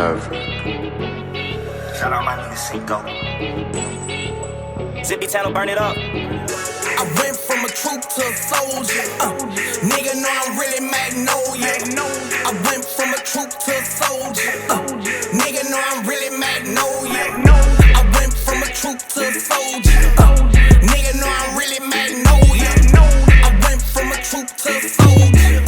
Shout out my nigga Cinco. Zippy Town, burn it up. I went from a troop to a soldier. Nigga know I'm really Magnolia. I went from a troop to a soldier. Nigga know I'm really Magnolia. I went from a troop to a soldier. Nigga know I'm really Magnolia. I went from a troop to a soldier.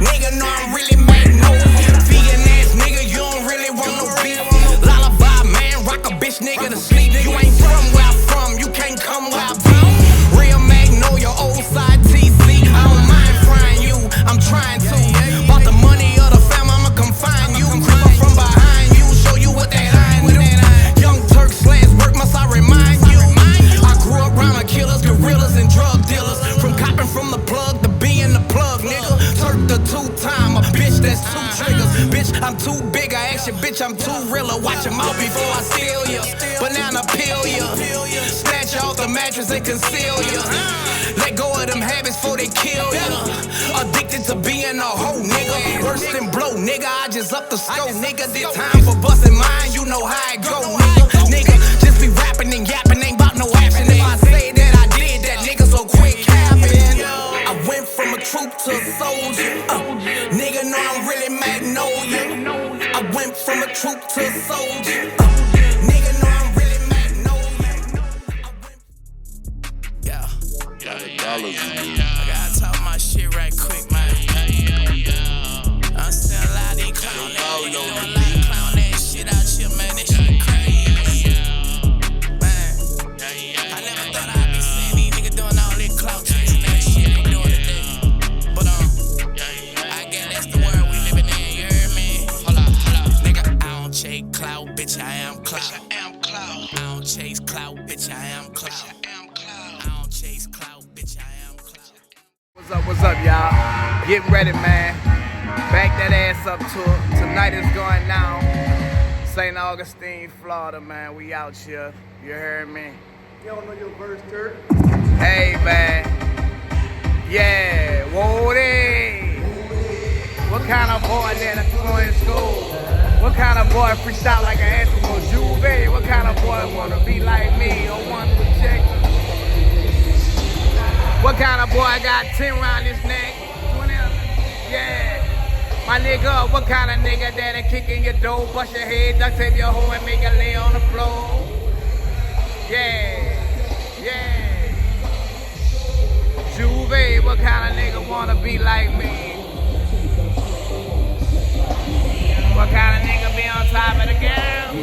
Nigga know I'm really Magnolia. Vegan ass nigga, you don't really want no beef. Lullaby man, rock a bitch nigga to sleep. You ain't from where I'm from, you can't come where I be. Real Magnolia, old side TC. I don't mind frying you, I'm trying to. Bought the money of the fam, I'ma confine you. Creep up from behind you, show you what that iron do. Young Turk slash work, must I remind you? I grew up around killers, gorillas, and drug dealers. From copping from the plug to being the plug, nigga. Turk the two-timer, bitch, that's two triggers. Bitch, I'm too big, I action, bitch, I'm too realer. Watch them out before I steal ya. Banana peel ya. Snatch off the mattress and conceal ya. Let go of them habits before they kill ya. Addicted to being a hoe, nigga. Worse than blow, nigga, I just up the scope, nigga. This time for busting mine, you know how it go, nigga. Nigga, just be rapping and yapping, ain't bout no action. If I say that I did that, nigga, so quit capping. I went from a troop to a soldier. Nigga know I'm really Magnolia. I went from a troop to a soldier. Nigga know I'm really Magnolia. I gotta talk my shit right quick, man. I'm still a lot of these clown ass, you know, a lot of clown ass shit out here, man. That shit crazy. Man, I never thought I'd be seeing these niggas doing all this clout chasing that shit they doing today. But I guess that's the world we living in, you heard me? Hold up, nigga, I don't chase clout, bitch, I am clout. I don't chase clout, bitch, I am clout. I don't chase clout, bitch, I am clout. What's up, y'all? Getting ready, man. Back that ass up to it. Tonight is going down. St. Augustine, Florida, man. We out here. You heard me? You don't know your verse, Turk? Hey, man. Yeah. Woody. What kind of boy that go in school? What kind of boy freestyle like an Eskimo? Juve. What kind of boy wanna be like me or want to check? What kind of boy got 10 round his neck? 20? Yeah. My nigga, what kind of nigga that'll kick in your door, bust your head, duct tape your hoe and make it lay on the floor? Yeah. Juve, what kind of nigga wanna be like me? What kind of nigga be on top of the girl?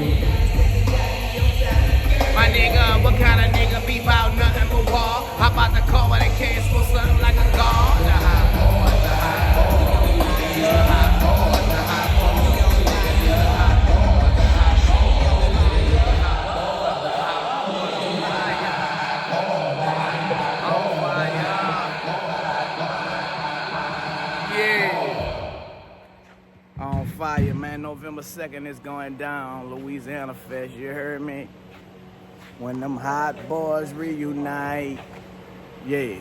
My nigga, what kind of nigga be about nothing but war? How about the car where they can't smoke something like a guard? The hot boy, the hot boy, the hot boy, the hot boy, the hot boy, the hot boy, on fire, man. November 2nd is going down. Louisiana Fest, you heard me? When them hot boys reunite, yeah.